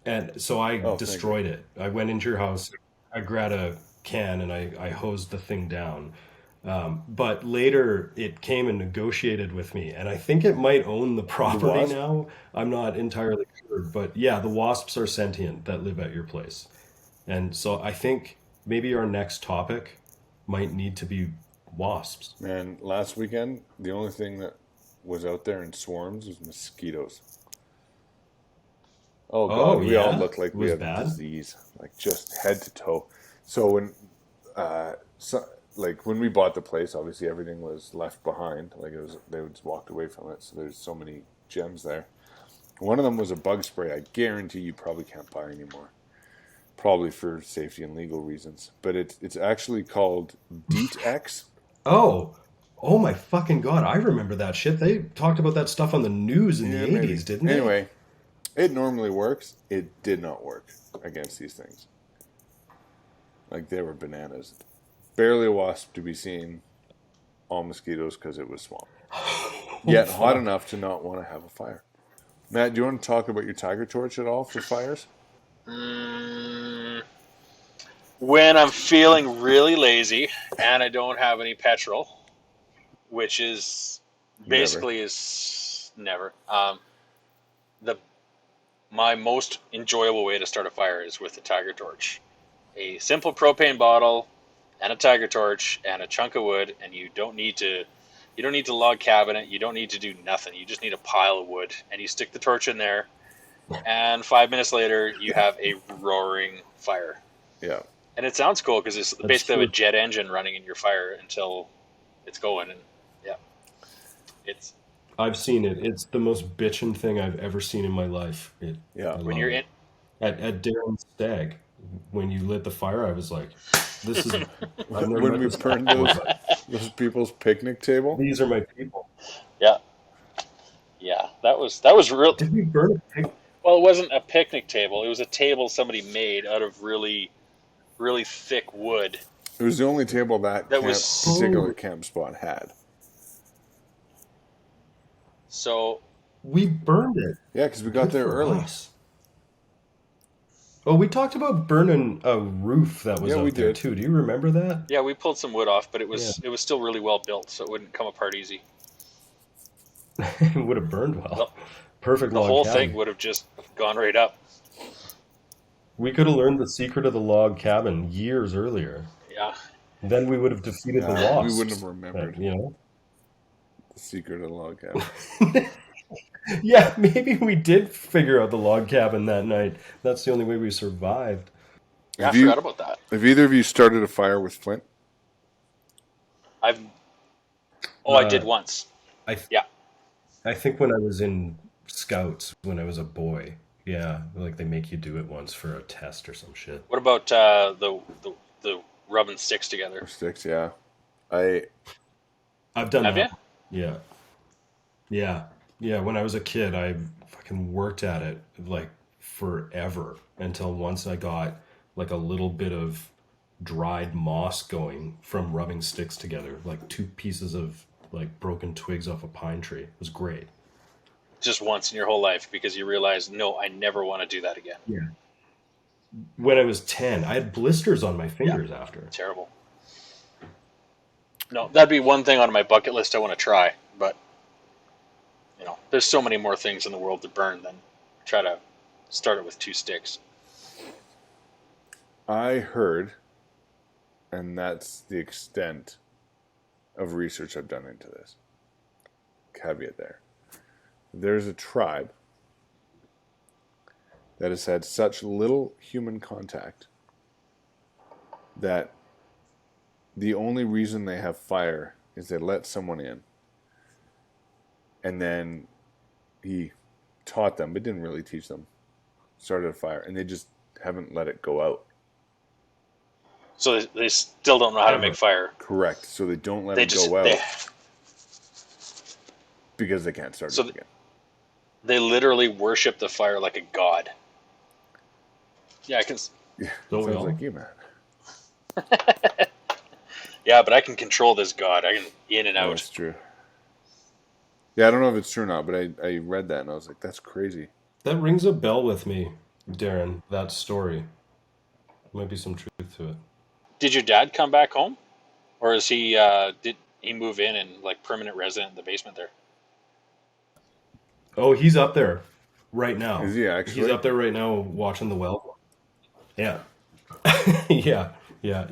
A: And so I
B: Oh, thank you.
A: destroyed it. I went into your house, I grabbed a can, and I hosed the thing down. But later it came and negotiated with me, and I think it might own the
B: The
A: property
B: wasp?
A: now. I'm not entirely sure, but yeah, the wasps are sentient that live at your place. And so I think maybe our next topic might need to be wasps.
B: Man, last weekend, the only thing that was out there in swarms was mosquitoes. Oh God,
A: Oh,
B: we all
A: yeah?
B: looked like
A: It
B: we
A: was
B: had a
A: bad?
B: disease, like just head to toe. So uh, so, when we bought the place, obviously everything was left behind. Like they just walked away from it. So there's so many gems there. One of them was a bug spray. I guarantee you probably can't buy anymore. Probably for safety and legal reasons. But it's actually called DEET X.
A: Oh, oh my fucking God. I remember that shit. They talked about that stuff on the news in the
B: Yeah,
A: 80s,
B: maybe.
A: didn't they?
B: Anyway, it normally works. It did not work against these things. Like they were bananas. Barely a wasp to be seen. All mosquitoes because it was swamp.
A: Oh,
B: Yet hot
A: fuck.
B: enough to not want to have a fire. Matt, do you want to talk about your tiger torch at all for fires?
C: Mm, when I'm feeling really lazy and I don't have any petrol, which is
B: Never.
C: basically as Never. The My most enjoyable way to start a fire is with a tiger torch. A simple propane bottle and a tiger torch and a chunk of wood, and you don't need to log cabin it. You don't need to do nothing. You just need a pile of wood, and you stick the torch in there, and 5 minutes later, you have a roaring fire.
B: Yeah.
C: And it sounds cool because it's
A: That's
C: basically
A: true.
C: a jet engine running in your fire until it's going, and yeah, it's
A: I've seen it. It's the most bitchin' thing I've ever seen in my life.
B: Yeah.
A: I
C: when
A: love
C: you're
A: it.
C: in.
A: At Darren's stag, when you lit the fire, I was like, "This is." I've never
B: When
A: met
B: we
A: this guy
B: burned
A: before,
B: those,
A: but
B: those people's picnic table.
A: these are my people.
C: Yeah, yeah, that was real.
A: Did we burn a pig?
C: Well, it wasn't a picnic table. It was a table somebody made out of really, really thick wood.
B: It was the only table that
C: That was
B: particular camp spot had.
C: so.
A: We burned it.
B: Yeah, because we got
A: Good
B: there
A: for
B: early.
A: us. Oh, we talked about burning a roof that was
B: Yeah,
A: up
B: we
A: there
B: did.
A: too. Do you remember that?
C: Yeah, we pulled some wood off, but it
A: Yeah.
C: was still really well built, so it wouldn't come apart easy.
A: It would have burned well.
C: The,
A: Perfect
C: the
A: log
C: whole
A: cabin.
C: thing would have just gone right up.
A: We could have learned the secret of the log cabin years earlier.
C: Yeah,
A: Then we would have defeated the
B: We
A: wasps.
B: wouldn't have remembered
A: You know?
B: the secret of the log cabin.
A: Yeah, maybe we did figure out the log cabin that night. That's the only way we survived.
C: yeah, I
B: Have you-
C: forgot about that.
B: Have either of you started a fire with flint?
C: I
A: Uh,
C: did once.
A: I
C: Yeah.
A: I think when I was in scouts, when I was a boy, yeah, like they make you do it once for a test or some shit.
C: What about the rubbing sticks together?
B: Or sticks, yeah.
A: I've done
C: Have you?
A: that. Yeah. Yeah. Yeah. When I was a kid, I fucking worked at it like forever until once I got like a little bit of dried moss going from rubbing sticks together, like two pieces of like broken twigs off a pine tree. It was great.
C: Just once in your whole life because you realize, no, I never want to do that again.
A: Yeah. When I was 10, I had blisters on my fingers after.
C: Terrible. No, that'd be one thing on my bucket list I want to try, but there's so many more things in the world to burn than try to start it with two sticks.
B: I heard, and that's the extent of research I've done into this. Caveat there. There's a tribe that has had such little human contact that the only reason they have fire is they let someone in, and then he taught them, but didn't really teach them, started a fire, and they just haven't let it go out.
C: So they still don't know how to make fire.
B: Correct. So they don't let
C: They
B: it
C: just
B: go out
C: they,
B: because they can't start
C: So
B: it again.
C: they literally worship the fire like a god. Yeah, I can.
B: Yeah,
A: Don't we
B: sounds
A: all?
B: like you, man.
C: Yeah, but I can control this god. I can in and
B: Yeah,
C: out.
B: that's true. Yeah, I don't know if it's true or not, but I read that and I was like, that's crazy.
A: That rings a bell with me, Darren, that story. Might be some truth to it.
C: Did your dad come back home, or is he? Did he move in and like permanent resident in the basement there?
A: Oh, he's up there right now.
B: Is he actually?
A: He's up there right now watching the well. Yeah. Yeah. Yeah.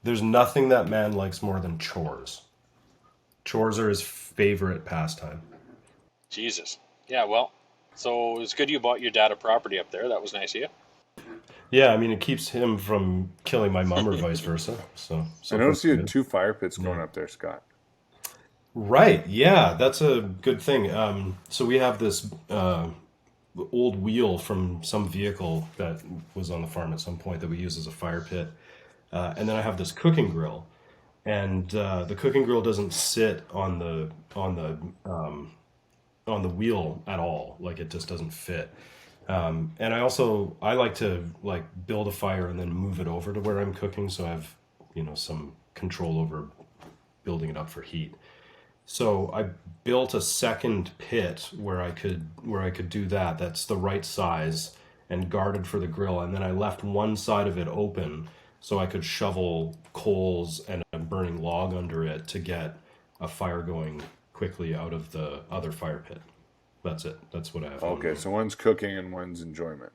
A: There's nothing that man likes more than chores. Chores are his favorite pastime.
C: Jesus. Yeah. Well, so it's good you bought your dad a property up there. That was nice of you.
A: Yeah, I mean, it keeps him from killing my mom or vice versa. So
B: I noticed you had
A: good.
B: 2 fire pits going up there, Scott.
A: Right. Yeah, that's a good thing. So we have this old wheel from some vehicle that was on the farm at some point that we use as a fire pit. And then I have this cooking grill, and the cooking grill doesn't sit on the wheel at all. Like it just doesn't fit. And I like to like build a fire and then move it over to where I'm cooking, so I have some control over building it up for heat. So I built a second pit where I could do that. That's the right size and guarded for the grill, and then I left one side of it open so I could shovel coals and a burning log under it to get a fire going quickly out of the other fire pit. That's it. That's what I have.
B: Okay, so one's cooking and one's enjoyment.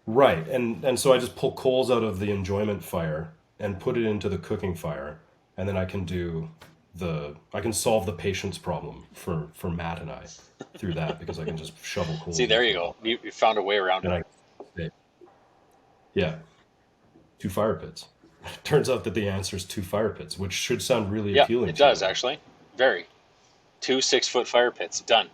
A: Right, and so I just pull coals out of the enjoyment fire and put it into the cooking fire, and then I can solve the patience problem for Matt and I through that because I can just shovel coals.
C: See, there you
A: into
C: go. You found a way around
A: And
C: it.
A: yeah, 2 fire pits. Turns out that the answer is 2 fire pits, which should sound really
C: Yeah,
A: appealing.
C: it
A: to
C: does
A: you.
C: actually. Very. 2 6-foot fire pits. Done.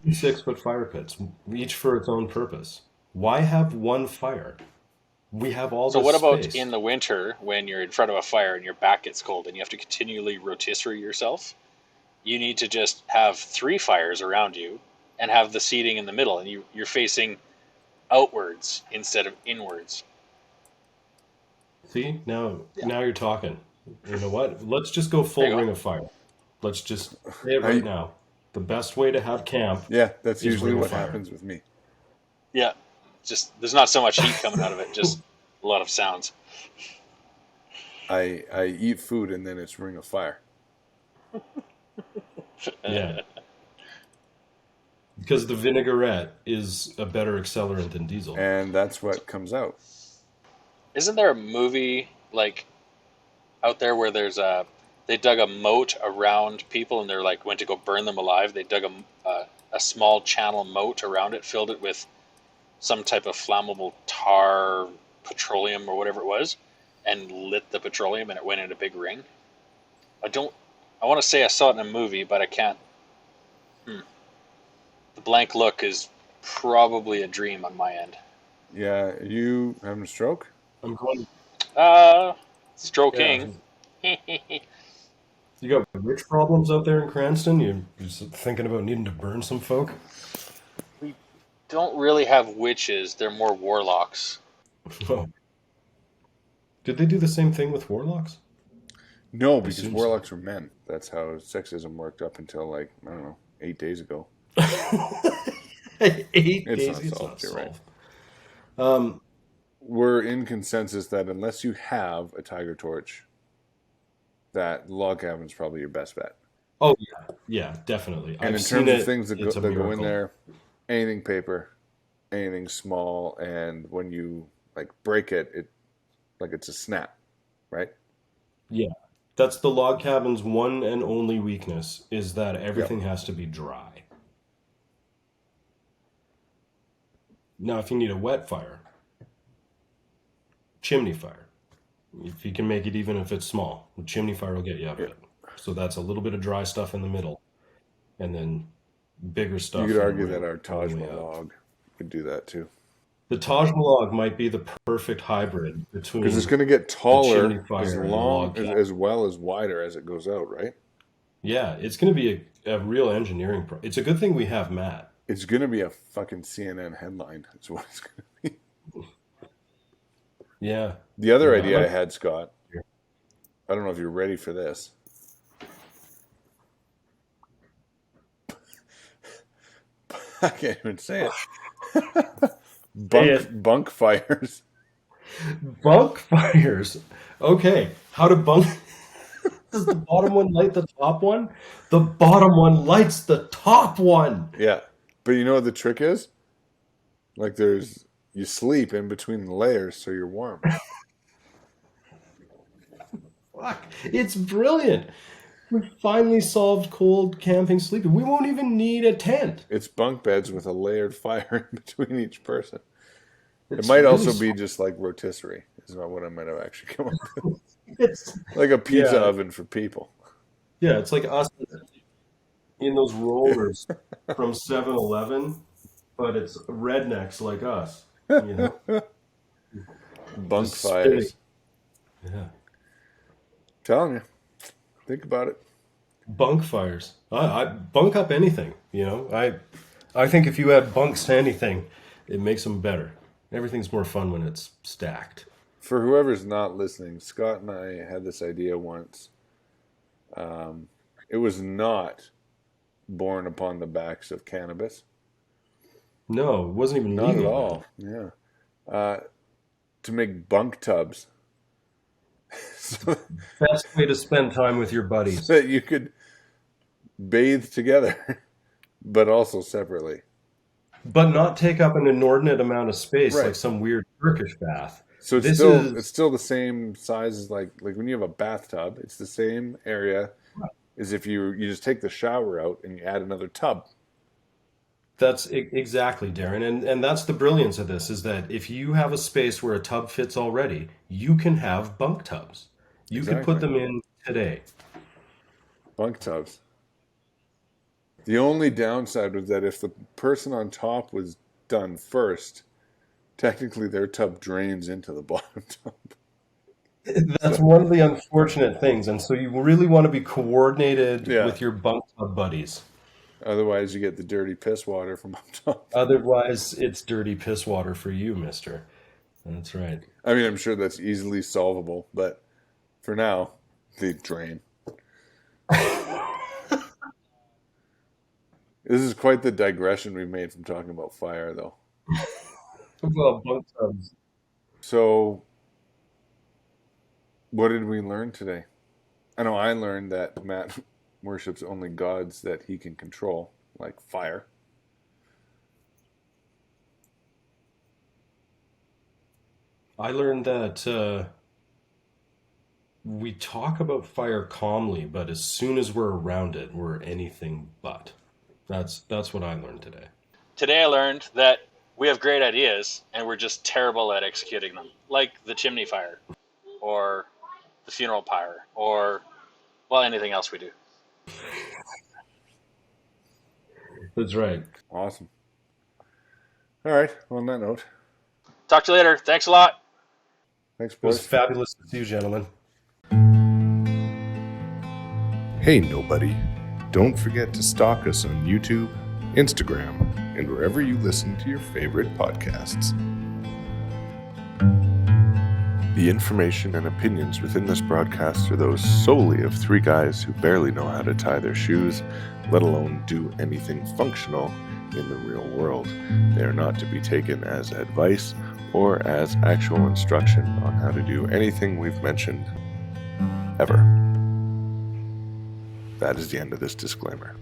A: 2 6-foot fire pits, each for its own purpose. Why have one fire? We have all
C: So
A: this
C: what about
A: space.
C: in the winter when you're in front of a fire and your back gets cold and you have to continually rotisserie yourself? You need to just have 3 fires around you and have the seating in the middle, and you're facing outwards instead of inwards.
A: See, now
C: Yeah.
A: now you're talking. You know what? Let's just go
C: There
A: full
C: you go.
A: Ring of Fire. Let's just say it right now. The best way to have camp.
B: Yeah, that's
A: is
B: usually
A: Ring of
B: what
A: Fire.
B: happens with me.
C: Yeah, just there's not so much heat coming out of it, just a lot of sounds.
B: I eat food and then it's Ring of Fire.
A: Yeah. Because the vinaigrette is a better accelerant than diesel.
B: And that's what comes out.
C: Isn't there a movie like out there where they dug a moat around people and they're like went to go burn them alive? They dug a small channel moat around it, filled it with some type of flammable tar, petroleum or whatever it was, and lit the petroleum and it went in a big ring. I want to say I saw it in a movie, but I can't. The blank look is probably a dream on my end.
B: Yeah, you having a stroke?
A: I'm going.
C: Stroking.
A: Yeah. You got witch problems out there in Cranston? You're just thinking about needing to burn some folk?
C: We don't really have witches, they're more warlocks.
A: Oh. Did they do the same thing with warlocks?
B: No, because
A: assume so.
B: warlocks were men. That's how sexism worked up until, like, I don't know, 8 days ago.
A: 8
B: It's
A: days.
B: not
A: It's
B: solved,
A: not
B: you're right.
A: solved.
B: We're in consensus that unless you have a tiger torch, that log cabin's probably your best bet.
A: Oh yeah, definitely.
B: And
A: I've
B: in
A: seen
B: terms of
A: it,
B: things that
A: it's a
B: go in
A: miracle.
B: there, anything paper, anything small, and when you like break it like it's a snap, right?
A: Yeah, that's the log cabin's one and only weakness is that everything has to be dry. Now, if you need a wet fire, chimney fire. If you can make it even if it's small, the chimney fire will get you out of it. So that's a little bit of dry stuff in the middle, and then bigger stuff.
B: You could
A: in the
B: argue
A: ring
B: that our
A: all the
B: Taj
A: way
B: Mahal
A: up.
B: log could do that too.
A: The Taj Mahal might be the perfect hybrid between.
B: Because it's going to get
A: chimney
B: taller
A: fire
B: as
A: and the
B: long
A: log
B: as,
A: cabin.
B: as well as wider as it goes out, right?
A: Yeah, it's going to be a real engineering It's a good thing we have Matt.
B: It's going to be a fucking CNN headline. Is what it's going to be.
A: Yeah.
B: The other
A: Yeah,
B: idea
A: I
B: I had, Scott, I don't know if you're ready for this. I can't even say it. Bunk fires.
A: Bunk fires. Okay. How to bunk? Does the bottom one light the top one? The bottom one lights the top one.
B: Yeah. But you know what the trick is? Like you sleep in between the layers so you're warm.
A: Fuck. It's brilliant. We finally solved cold camping sleeping. We won't even need a tent.
B: It's bunk beds with a layered fire in between each person. It
A: It's
B: might
A: really
B: also be
A: smart.
B: just like rotisserie. Is not what I might have actually come up with.
A: It's
B: Like a pizza
A: Yeah.
B: oven for people.
A: Yeah, it's like us in those rollers from 7-Eleven, but it's rednecks like us. You know?
B: Bunk
A: Just
B: fires.
A: Yeah.
B: Telling you. Think about it.
A: Bunk fires. I bunk up anything, you know. I think if you add bunks to anything, it makes them better. Everything's more fun when it's stacked.
B: For whoever's not listening, Scott and I had this idea once. It was not born upon the backs of cannabis.
A: No, it wasn't even
B: Not
A: legal.
B: at all. Yeah. To make bunk tubs. so
A: Best way to spend time with your buddies.
B: that you could bathe together, but also separately.
A: But not take up an inordinate amount of space
B: Right.
A: like some weird Turkish bath.
B: So it's
A: This
B: still
A: is
B: the same size as like when you have a bathtub. It's the same area as if you just take the shower out and you add another tub.
A: That's exactly, Darren, and that's the brilliance of this is that if you have a space where a tub fits already, you can have bunk tubs. You could put
B: Exactly.
A: them in today.
B: Bunk tubs. The only downside was that if the person on top was done first, technically their tub drains into the bottom tub.
A: That's
B: So
A: one of the unfortunate things, and so you really want to be coordinated
B: yeah.
A: with your bunk tub buddies.
B: Otherwise, you get the dirty piss water from up top.
A: Otherwise, it's dirty piss water for you, mister. That's right.
B: I mean, I'm sure that's easily solvable, but for now, they drain. This is quite the digression we've made from talking about fire, though.
A: Well, bunk tubs.
B: So, what did we learn today? I know I learned that Matt worships only gods that he can control, like fire.
A: I learned that we talk about fire calmly, but as soon as we're around it, we're anything but. That's what I learned today.
C: Today I learned that we have great ideas and we're just terrible at executing them, like the chimney fire, or the funeral pyre, or well, anything else we do.
A: That's right.
B: Awesome. All right. Well, on that note,
C: Talk to you later. Thanks a lot.
B: thanks,
A: It was
B: boys.
A: fabulous to see you, gentlemen.
B: Hey, nobody. Don't forget to stalk us on YouTube, Instagram, and wherever you listen to your favorite podcasts. The information and opinions within this broadcast are those solely of three guys who barely know how to tie their shoes, let alone do anything functional in the real world. They are not to be taken as advice or as actual instruction on how to do anything we've mentioned ever. That is the end of this disclaimer.